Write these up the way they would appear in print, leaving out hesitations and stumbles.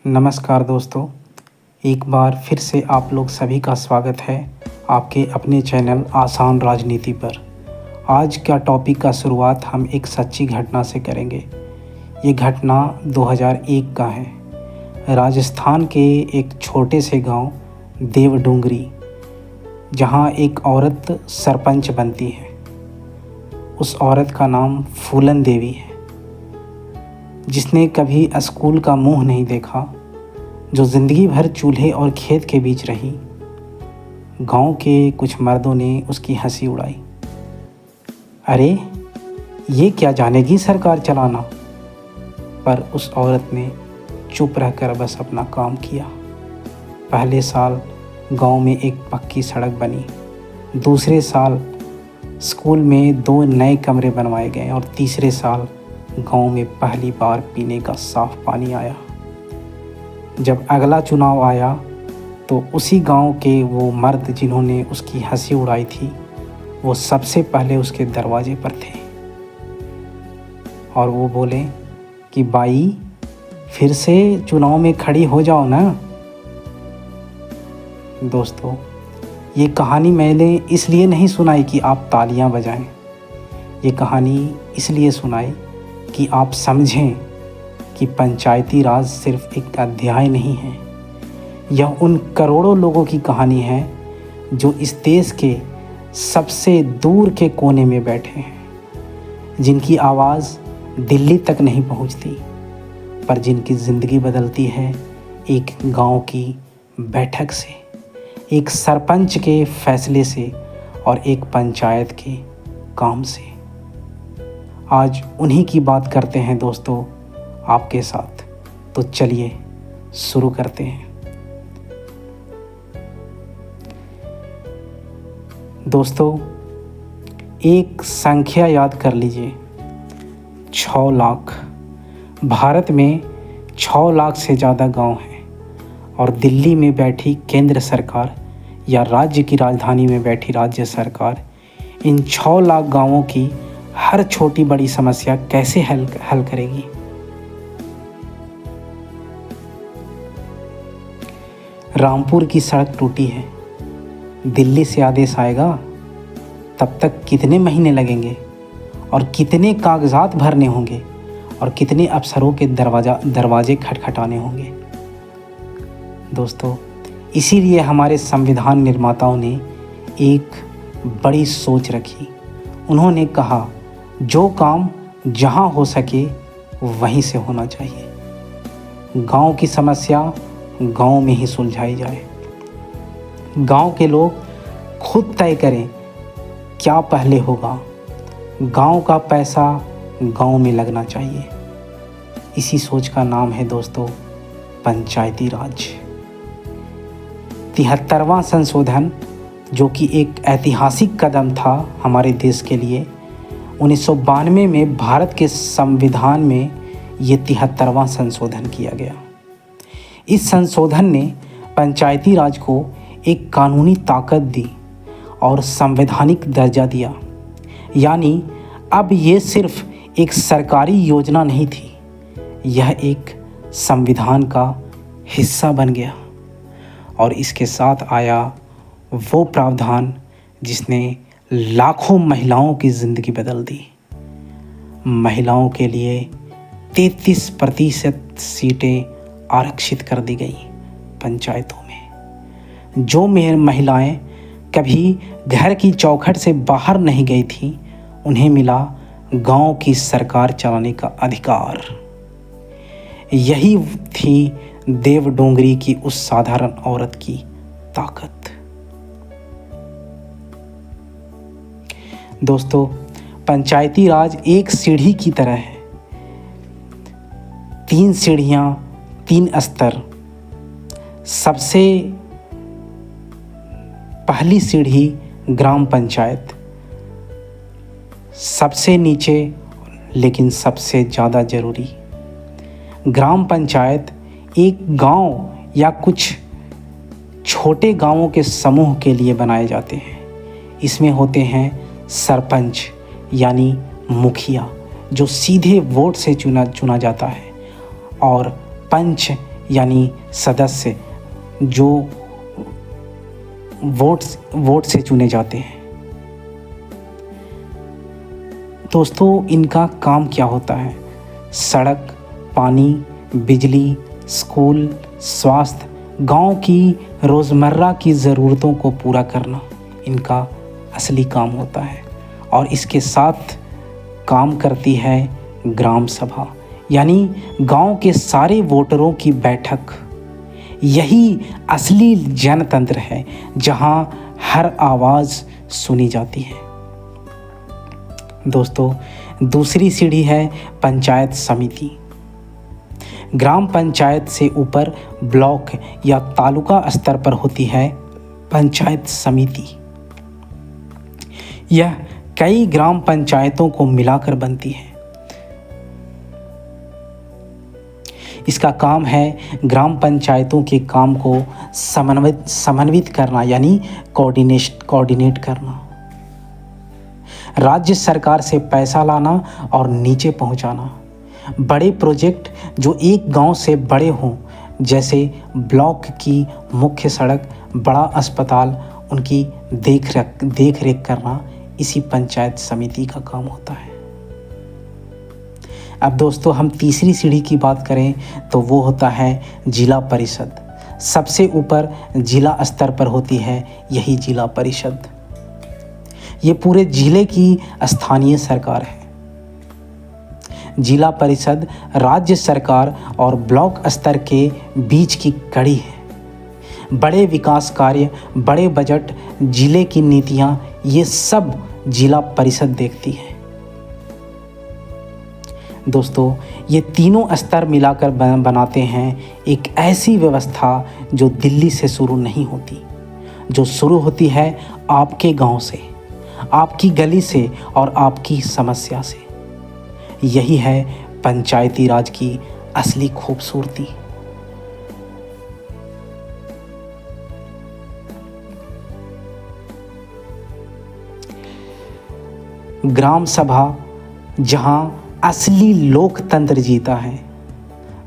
नमस्कार दोस्तों, एक बार फिर से आप लोग सभी का स्वागत है आपके अपने चैनल आसान राजनीति पर। आज का टॉपिक का शुरुआत हम एक सच्ची घटना से करेंगे। ये घटना 2001 का है। राजस्थान के एक छोटे से गांव देवडूंगरी, जहां एक औरत सरपंच बनती है। उस औरत का नाम फूलन देवी है, जिसने कभी स्कूल का मुंह नहीं देखा, जो ज़िंदगी भर चूल्हे और खेत के बीच रही। गांव के कुछ मर्दों ने उसकी हंसी उड़ाई। अरे ये क्या जानेगी सरकार चलाना। पर उस औरत ने चुप रहकर बस अपना काम किया। पहले साल गांव में एक पक्की सड़क बनी, दूसरे साल स्कूल में 2 नए कमरे बनवाए गए और तीसरे साल गांव में पहली बार पीने का साफ पानी आया। जब अगला चुनाव आया तो उसी गांव के वो मर्द जिन्होंने उसकी हंसी उड़ाई थी, वो सबसे पहले उसके दरवाजे पर थे और वो बोले कि बाई, फिर से चुनाव में खड़ी हो जाओ ना। दोस्तों, ये कहानी मैंने इसलिए नहीं सुनाई कि आप तालियां बजाएं। ये कहानी इसलिए सुनाई कि आप समझें कि पंचायती राज सिर्फ एक अध्याय नहीं है। यह उन करोड़ों लोगों की कहानी है जो इस देश के सबसे दूर के कोने में बैठे हैं, जिनकी आवाज़ दिल्ली तक नहीं पहुंचती, पर जिनकी ज़िंदगी बदलती है एक गांव की बैठक से, एक सरपंच के फैसले से और एक पंचायत के काम से। आज उन्हीं की बात करते हैं दोस्तों आपके साथ। तो चलिए शुरू करते हैं। दोस्तों, एक संख्या याद कर लीजिए, 6 लाख। भारत में 6 लाख से ज़्यादा गांव हैं और दिल्ली में बैठी केंद्र सरकार या राज्य की राजधानी में बैठी राज्य सरकार इन 6 लाख गांवों की हर छोटी बड़ी समस्या कैसे हल करेगी। रामपुर की सड़क टूटी है, दिल्ली से आदेश आएगा, तब तक कितने महीने लगेंगे और कितने कागजात भरने होंगे और कितने अफसरों के दरवाजे खटखटाने होंगे। दोस्तों, इसीलिए हमारे संविधान निर्माताओं ने एक बड़ी सोच रखी। उन्होंने कहा, जो काम जहां हो सके वहीं से होना चाहिए। गांव की समस्या गांव में ही सुलझाई जाए। गांव के लोग खुद तय करें क्या पहले होगा। गांव का पैसा गांव में लगना चाहिए। इसी सोच का नाम है दोस्तों पंचायती राज। 73वां संशोधन, जो कि एक ऐतिहासिक कदम था हमारे देश के लिए। 1992 में भारत के संविधान में ये 73वां संशोधन किया गया। इस संशोधन ने पंचायती राज को एक कानूनी ताकत दी और संवैधानिक दर्जा दिया। यानी अब ये सिर्फ एक सरकारी योजना नहीं थी, यह एक संविधान का हिस्सा बन गया। और इसके साथ आया वो प्रावधान जिसने लाखों महिलाओं की ज़िंदगी बदल दी। महिलाओं के लिए 33% सीटें आरक्षित कर दी गई पंचायतों में। जो महिलाएं कभी घर की चौखट से बाहर नहीं गई थीं, उन्हें मिला गांव की सरकार चलाने का अधिकार। यही थी देवडूंगरी की उस साधारण औरत की ताकत। दोस्तों, पंचायती राज एक सीढ़ी की तरह है। 3 सीढ़ियां, 3 स्तर। सबसे पहली सीढ़ी ग्राम पंचायत, सबसे नीचे लेकिन सबसे ज़्यादा ज़रूरी। ग्राम पंचायत एक गांव या कुछ छोटे गांवों के समूह के लिए बनाए जाते हैं। इसमें होते हैं सरपंच यानी मुखिया, जो सीधे वोट से चुना जाता है, और पंच यानी सदस्य जो वोट से चुने जाते हैं। दोस्तों, इनका काम क्या होता है? सड़क, पानी, बिजली, स्कूल, स्वास्थ्य, गांव की रोज़मर्रा की ज़रूरतों को पूरा करना इनका असली काम होता है। और इसके साथ काम करती है ग्राम सभा, यानी गांव के सारे वोटरों की बैठक। यही असली जनतंत्र है, जहां हर आवाज़ सुनी जाती है। दोस्तों, दूसरी सीढ़ी है पंचायत समिति। ग्राम पंचायत से ऊपर ब्लॉक या तालुका स्तर पर होती है पंचायत समिति। यह कई ग्राम पंचायतों को मिलाकर बनती है। इसका काम है ग्राम पंचायतों के काम को समन्वित करना, यानी कोऑर्डिनेट करना, राज्य सरकार से पैसा लाना और नीचे पहुंचाना। बड़े प्रोजेक्ट जो एक गांव से बड़े हों, जैसे ब्लॉक की मुख्य सड़क, बड़ा अस्पताल, उनकी देख रेख करना इसी पंचायत समिति का काम होता है। अब दोस्तों, हम तीसरी सीढ़ी की बात करें तो वो होता है जिला परिषद। सबसे ऊपर जिला स्तर पर होती है यही जिला परिषद। ये पूरे जिले की स्थानीय सरकार है। जिला परिषद राज्य सरकार और ब्लॉक स्तर के बीच की कड़ी है। बड़े विकास कार्य, बड़े बजट, जिले की नीतियां, ये सब जिला परिषद देखती है। दोस्तों, ये तीनों स्तर मिलाकर बनाते हैं एक ऐसी व्यवस्था जो दिल्ली से शुरू नहीं होती, जो शुरू होती है आपके गांव से, आपकी गली से और आपकी समस्या से। यही है पंचायती राज की असली खूबसूरती। ग्राम सभा, जहां असली लोकतंत्र जीता है।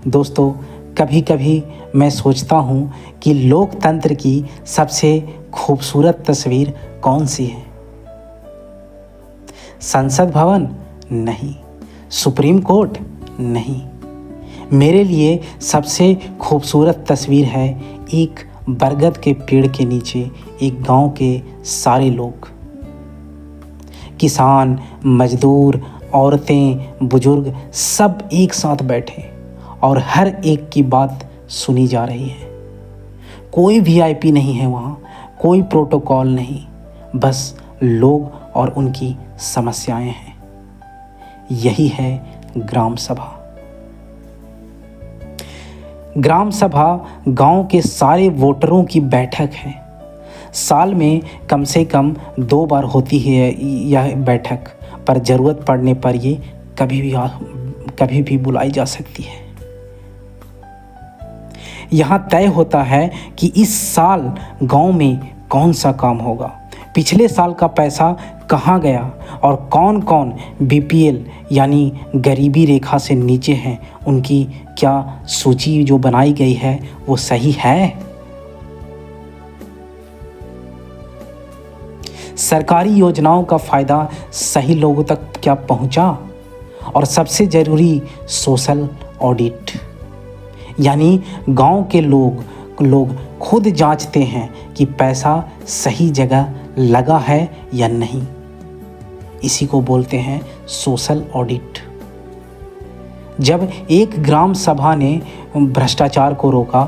दोस्तों, कभी कभी मैं सोचता हूँ कि लोकतंत्र की सबसे खूबसूरत तस्वीर कौन सी है? संसद भवन? नहीं। Supreme court? नहीं। मेरे लिए सबसे खूबसूरत तस्वीर है एक बरगद के पेड़ के नीचे एक गांव के सारे लोग, किसान, मजदूर, औरतें, बुजुर्ग, सब एक साथ बैठे और हर एक की बात सुनी जा रही है। कोई वीआईपी नहीं है वहाँ, कोई प्रोटोकॉल नहीं, बस लोग और उनकी समस्याएं हैं। यही है ग्राम सभा। ग्राम सभा गांव के सारे वोटरों की बैठक है। साल में कम से कम 2 बार होती है यह बैठक, पर ज़रूरत पड़ने पर ये कभी भी बुलाई जा सकती है। यहाँ तय होता है कि इस साल गांव में कौन सा काम होगा, पिछले साल का पैसा कहाँ गया और कौन कौन बीपीएल यानी गरीबी रेखा से नीचे हैं, उनकी क्या सूची जो बनाई गई है वो सही है। सरकारी योजनाओं का फ़ायदा सही लोगों तक क्या पहुंचा, और सबसे ज़रूरी सोशल ऑडिट, यानी गांव के लोग खुद जांचते हैं कि पैसा सही जगह लगा है या नहीं। इसी को बोलते हैं सोशल ऑडिट। जब एक ग्राम सभा ने भ्रष्टाचार को रोका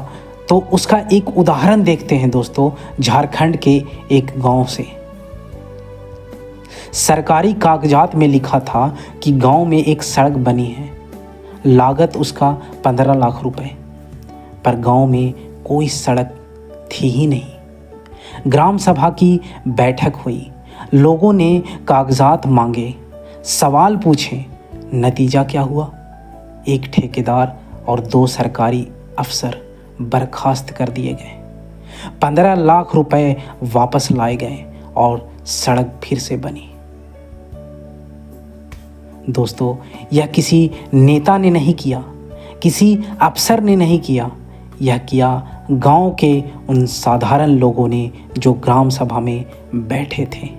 तो उसका एक उदाहरण देखते हैं दोस्तों, झारखंड के एक गांव से। सरकारी कागजात में लिखा था कि गांव में एक सड़क बनी है, लागत उसका 15 लाख रुपए, पर गांव में कोई सड़क थी ही नहीं। ग्राम सभा की बैठक हुई, लोगों ने कागजात मांगे, सवाल पूछे, नतीजा क्या हुआ? एक ठेकेदार और 2 सरकारी अफसर बर्खास्त कर दिए गए, 15 लाख रुपए वापस लाए गए और सड़क फिर से बनी। दोस्तों, यह किसी नेता ने नहीं किया, किसी अफसर ने नहीं किया, यह किया गांव के उन साधारण लोगों ने जो ग्राम सभा में बैठे थे।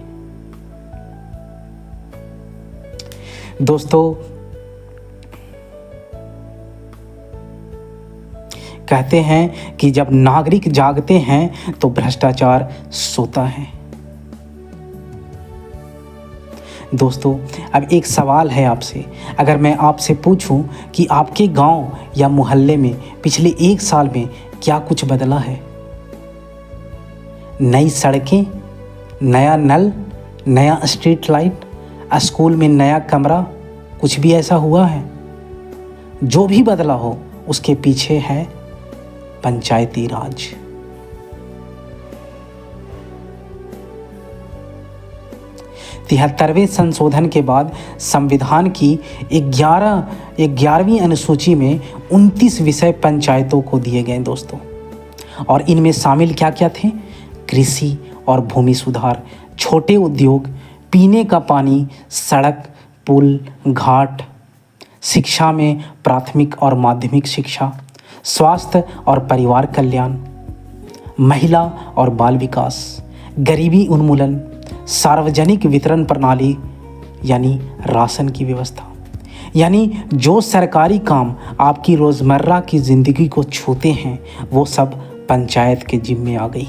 दोस्तों, कहते हैं कि जब नागरिक जागते हैं तो भ्रष्टाचार सोता है। दोस्तों, अब एक सवाल है आपसे। अगर मैं आपसे पूछूं कि आपके गांव या मोहल्ले में पिछले 1 साल में क्या कुछ बदला है? नई सड़कें, नया नल, नया स्ट्रीट लाइट, स्कूल में नया कमरा, कुछ भी ऐसा हुआ है? जो भी बदला हो उसके पीछे है पंचायती राज। तिहत्तरवें संशोधन के बाद संविधान की 11वीं अनुसूची में 29 विषय पंचायतों को दिए गए दोस्तों। और इनमें शामिल क्या क्या थे? कृषि और भूमि सुधार, छोटे उद्योग, पीने का पानी, सड़क, पुल, घाट, शिक्षा में प्राथमिक और माध्यमिक शिक्षा, स्वास्थ्य और परिवार कल्याण, महिला और बाल विकास, गरीबी उन्मूलन, सार्वजनिक वितरण प्रणाली यानी राशन की व्यवस्था। यानी जो सरकारी काम आपकी रोज़मर्रा की ज़िंदगी को छूते हैं वो सब पंचायत के जिम्मे आ गई।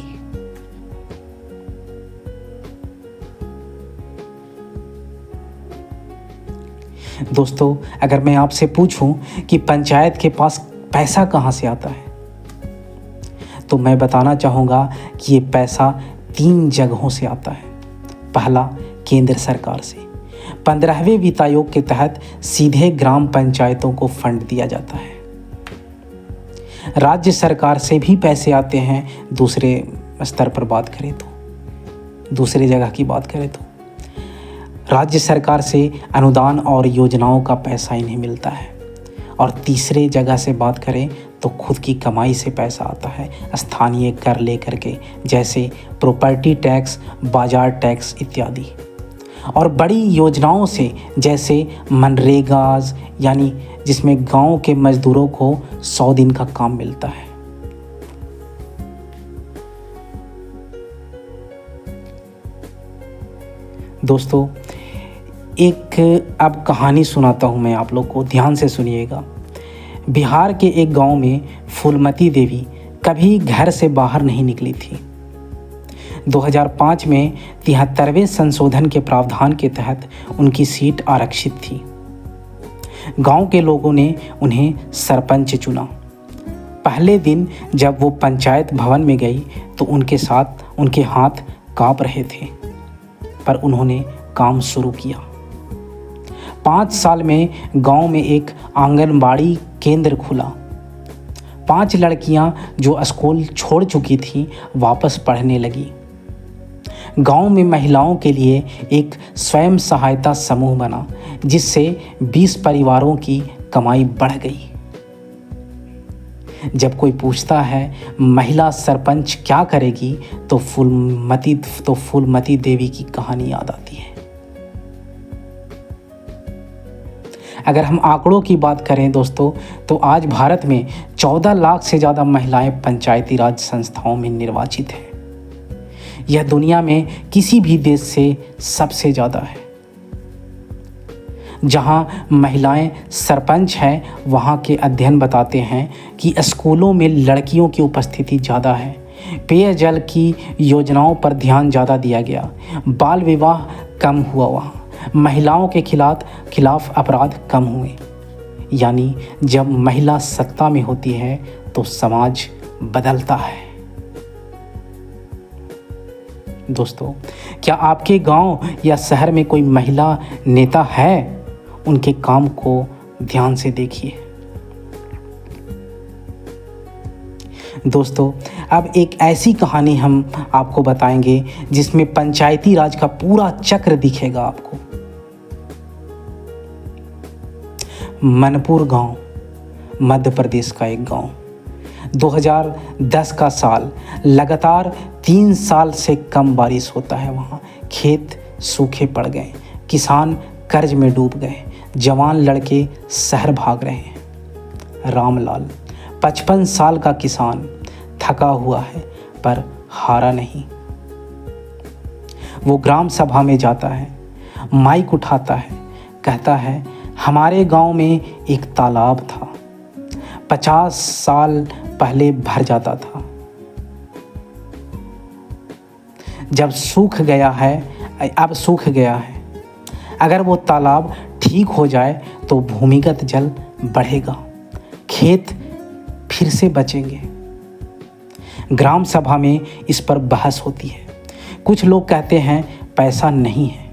दोस्तों, अगर मैं आपसे पूछूं कि पंचायत के पास पैसा कहाँ से आता है, तो मैं बताना चाहूँगा कि ये पैसा 3 जगहों से आता है। पहला, केंद्र सरकार से। 15वें वित्त आयोग के तहत सीधे ग्राम पंचायतों को फंड दिया जाता है। राज्य सरकार से भी पैसे आते हैं। दूसरे स्तर पर बात करें तो, दूसरी जगह की बात करें तो राज्य सरकार से अनुदान और योजनाओं का पैसा इन्हें मिलता है। और तीसरे जगह से बात करें तो खुद की कमाई से पैसा आता है, स्थानीय कर लेकर के, जैसे प्रॉपर्टी टैक्स, बाजार टैक्स इत्यादि। और बड़ी योजनाओं से, जैसे मनरेगा, यानी जिसमें गांव के मजदूरों को 100 दिन का काम मिलता है। दोस्तों, एक अब कहानी सुनाता हूँ मैं आप लोग को, ध्यान से सुनिएगा। बिहार के एक गांव में फूलमती देवी कभी घर से बाहर नहीं निकली थी। 2005 में 73वें संशोधन के प्रावधान के तहत उनकी सीट आरक्षित थी। गांव के लोगों ने उन्हें सरपंच चुना। पहले दिन जब वो पंचायत भवन में गई तो उनके हाथ कांप रहे थे, पर उन्होंने काम शुरू किया। 5 साल में गांव में एक आंगनबाड़ी केंद्र खुला। 5 लड़कियां जो स्कूल छोड़ चुकी थीं वापस पढ़ने लगी। गांव में महिलाओं के लिए एक स्वयं सहायता समूह बना, जिससे 20 परिवारों की कमाई बढ़ गई। जब कोई पूछता है महिला सरपंच क्या करेगी तो फूलमती देवी की कहानी याद आती है। अगर हम आंकड़ों की बात करें दोस्तों, तो आज भारत में 14 लाख से ज़्यादा महिलाएं पंचायती राज संस्थाओं में निर्वाचित हैं। यह दुनिया में किसी भी देश से सबसे ज़्यादा है। जहां महिलाएं सरपंच हैं, वहां के अध्ययन बताते हैं कि स्कूलों में लड़कियों की उपस्थिति ज़्यादा है, पेयजल की योजनाओं पर ध्यान ज़्यादा दिया गया, बाल विवाह कम हुआ, वहाँ महिलाओं के खिलाफ अपराध कम हुए। यानी जब महिला सत्ता में होती है तो समाज बदलता है। दोस्तों, क्या आपके गांव या शहर में कोई महिला नेता है? उनके काम को ध्यान से देखिए। दोस्तों, अब एक ऐसी कहानी हम आपको बताएंगे जिसमें पंचायती राज का पूरा चक्र दिखेगा आपको। मनपुर गांव, मध्य प्रदेश का एक गांव। 2010 का साल, लगातार 3 साल से कम बारिश होता है वहाँ। खेत सूखे पड़ गए, किसान कर्ज में डूब गए, जवान लड़के शहर भाग रहे हैं। रामलाल 55 साल का किसान थका हुआ है पर हारा नहीं। वो ग्राम सभा में जाता है, माइक उठाता है, कहता है हमारे गांव में एक तालाब था, 50 साल पहले भर जाता था, जब सूख गया है, अब सूख गया है। अगर वो तालाब ठीक हो जाए तो भूमिगत जल बढ़ेगा, खेत फिर से बचेंगे। ग्राम सभा में इस पर बहस होती है। कुछ लोग कहते हैं पैसा नहीं है,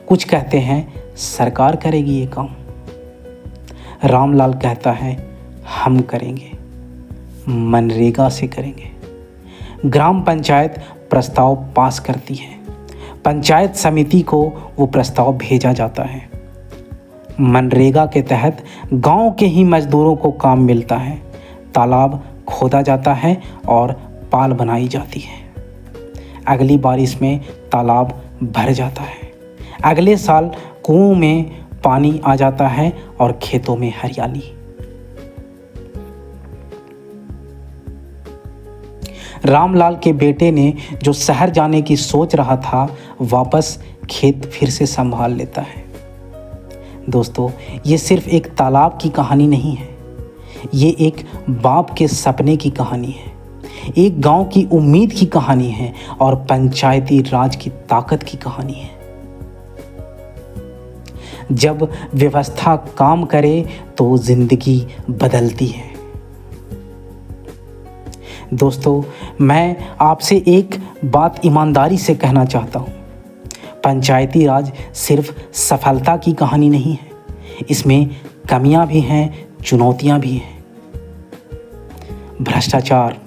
कुछ कहते हैं सरकार करेगी ये काम। रामलाल कहता है हम करेंगे, मनरेगा से करेंगे। ग्राम पंचायत प्रस्ताव पास करती है, पंचायत समिति को वो प्रस्ताव भेजा जाता है। मनरेगा के तहत गांव के ही मजदूरों को काम मिलता है, तालाब खोदा जाता है और पाल बनाई जाती है। अगली बारिश में तालाब भर जाता है, अगले साल कुओं में पानी आ जाता है और खेतों में हरियाली। रामलाल के बेटे ने जो शहर जाने की सोच रहा था, वापस खेत फिर से संभाल लेता है। दोस्तों, ये सिर्फ एक तालाब की कहानी नहीं है, ये एक बाप के सपने की कहानी है, एक गांव की उम्मीद की कहानी है और पंचायती राज की ताकत की कहानी है। जब व्यवस्था काम करे तो जिंदगी बदलती है। दोस्तों, मैं आपसे एक बात ईमानदारी से कहना चाहता हूँ, पंचायती राज सिर्फ सफलता की कहानी नहीं है, इसमें कमियां भी हैं, चुनौतियां भी हैं। भ्रष्टाचार,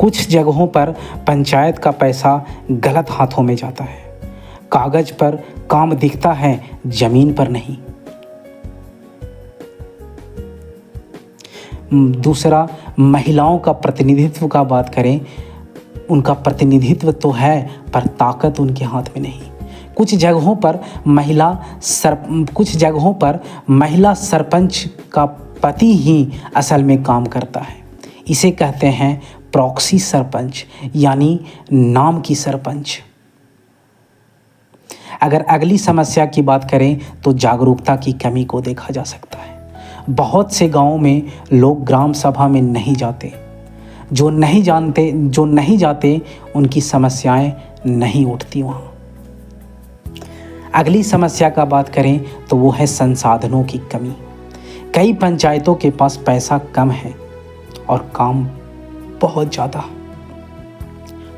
कुछ जगहों पर पंचायत का पैसा गलत हाथों में जाता है, कागज पर काम दिखता है, जमीन पर नहीं। दूसरा, महिलाओं का प्रतिनिधित्व का बात करें, उनका प्रतिनिधित्व तो है पर ताकत उनके हाथ में नहीं। कुछ जगहों पर महिला सरपंच का पति ही असल में काम करता है। इसे कहते हैं प्रॉक्सी सरपंच, यानी नाम की सरपंच। अगर अगली समस्या की बात करें तो जागरूकता की कमी को देखा जा सकता है। बहुत से गांवों में लोग ग्राम सभा में नहीं जाते, जो नहीं जाते उनकी समस्याएं नहीं उठती वहाँ। अगली समस्या का बात करें तो वो है संसाधनों की कमी। कई पंचायतों के पास पैसा कम है और काम बहुत ज़्यादा।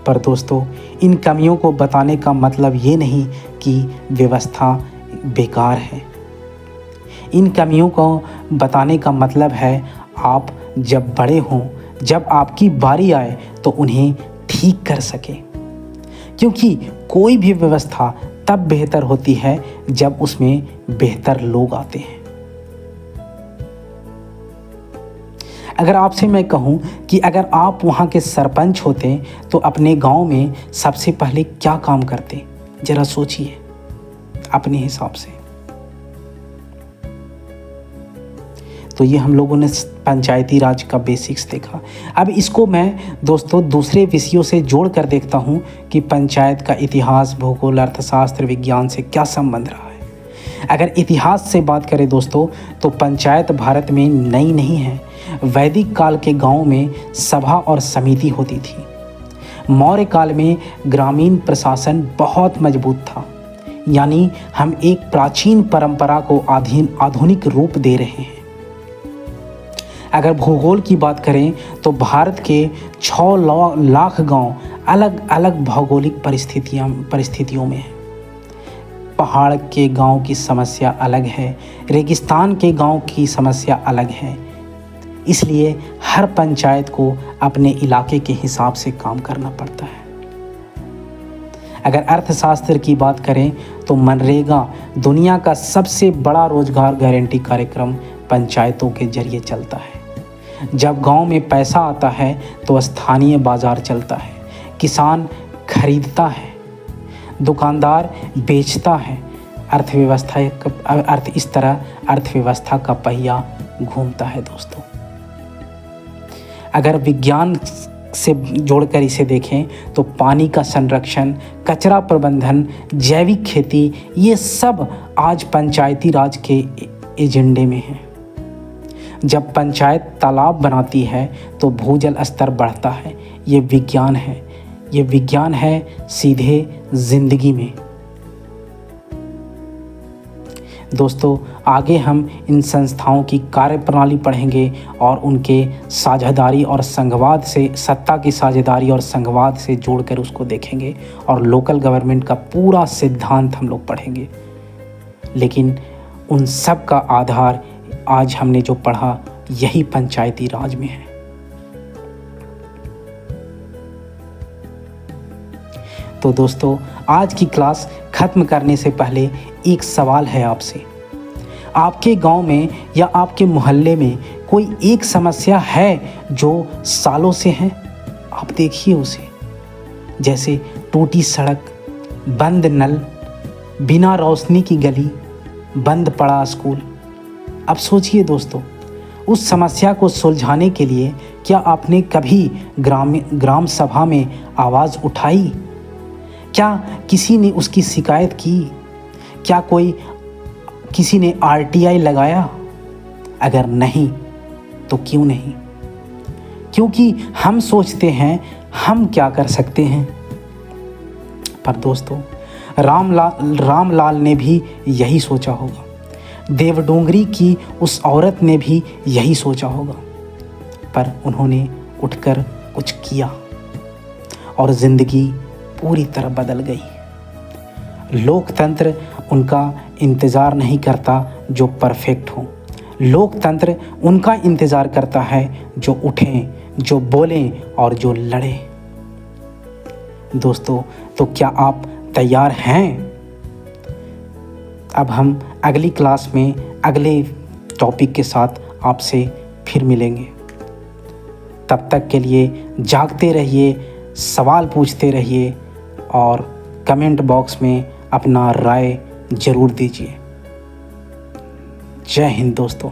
पर दोस्तों, इन कमियों को बताने का मतलब ये नहीं कि व्यवस्था बेकार है। इन कमियों को बताने का मतलब है आप जब बड़े हों, जब आपकी बारी आए तो उन्हें ठीक कर सके, क्योंकि कोई भी व्यवस्था तब बेहतर होती है जब उसमें बेहतर लोग आते हैं। अगर आपसे मैं कहूं कि अगर आप वहां के सरपंच होते तो अपने गांव में सबसे पहले क्या काम करते, जरा सोचिए अपने हिसाब से। तो ये हम लोगों ने पंचायती राज का बेसिक्स देखा। अब इसको मैं दोस्तों दूसरे विषयों से जोड़ कर देखता हूँ कि पंचायत का इतिहास, भूगोल, अर्थशास्त्र, विज्ञान से क्या संबंध रहा है। अगर इतिहास से बात करें दोस्तों, तो पंचायत भारत में नई नहीं है। वैदिक काल के गाँव में सभा और समिति होती थी। मौर्य काल में ग्रामीण प्रशासन बहुत मजबूत था, यानी हम एक प्राचीन परंपरा को आधुनिक रूप दे रहे हैं। अगर भूगोल की बात करें तो भारत के 6 लाख गांव अलग अलग भौगोलिक परिस्थितियों में हैं। पहाड़ के गांव की समस्या अलग है, रेगिस्तान के गांव की समस्या अलग है। इसलिए हर पंचायत को अपने इलाके के हिसाब से काम करना पड़ता है। अगर अर्थशास्त्र की बात करें तो मनरेगा दुनिया का सबसे बड़ा रोजगार गारंटी कार्यक्रम पंचायतों के जरिए चलता है। जब गांव में पैसा आता है तो स्थानीय बाजार चलता है, किसान खरीदता है, दुकानदार बेचता है, इस तरह अर्थव्यवस्था का पहिया घूमता है। दोस्तों, अगर विज्ञान से जोड़कर इसे देखें तो पानी का संरक्षण, कचरा प्रबंधन, जैविक खेती, ये सब आज पंचायती राज के एजेंडे में है। जब पंचायत तालाब बनाती है तो भूजल स्तर बढ़ता है। ये विज्ञान है, ये विज्ञान है सीधे जिंदगी में। दोस्तों, आगे हम इन संस्थाओं की कार्यप्रणाली पढ़ेंगे और उनके साझेदारी और संघवाद से, सत्ता की साझेदारी और संघवाद से जोड़कर उसको देखेंगे और लोकल गवर्नमेंट का पूरा सिद्धांत हम लोग पढ़ेंगे। लेकिन उन सब का आधार आज हमने जो पढ़ा यही पंचायती राज में है। तो दोस्तों, आज की क्लास खत्म करने से पहले एक सवाल है आपसे। आपके गांव में या आपके मोहल्ले में कोई एक समस्या है जो सालों से है? आप देखिए उसे, जैसे टूटी सड़क, बंद नल, बिना रोशनी की गली, बंद पड़ा स्कूल। अब सोचिए दोस्तों, उस समस्या को सुलझाने के लिए क्या आपने कभी ग्राम सभा में आवाज़ उठाई? क्या किसी ने उसकी शिकायत की? क्या किसी ने RTI लगाया? अगर नहीं तो क्यों नहीं? क्योंकि हम सोचते हैं हम क्या कर सकते हैं। पर दोस्तों, रामलाल ने भी यही सोचा होगा, देवडोंगरी की उस औरत ने भी यही सोचा होगा, पर उन्होंने उठकर कुछ किया और ज़िंदगी पूरी तरह बदल गई। लोकतंत्र उनका इंतज़ार नहीं करता जो परफेक्ट हो। लोकतंत्र उनका इंतज़ार करता है जो उठें, जो बोलें और जो लड़ें। दोस्तों, तो क्या आप तैयार हैं? अब हम अगली क्लास में अगले टॉपिक के साथ आपसे फिर मिलेंगे। तब तक के लिए जागते रहिए, सवाल पूछते रहिए और कमेंट बॉक्स में अपना राय ज़रूर दीजिए। जय हिंद दोस्तों।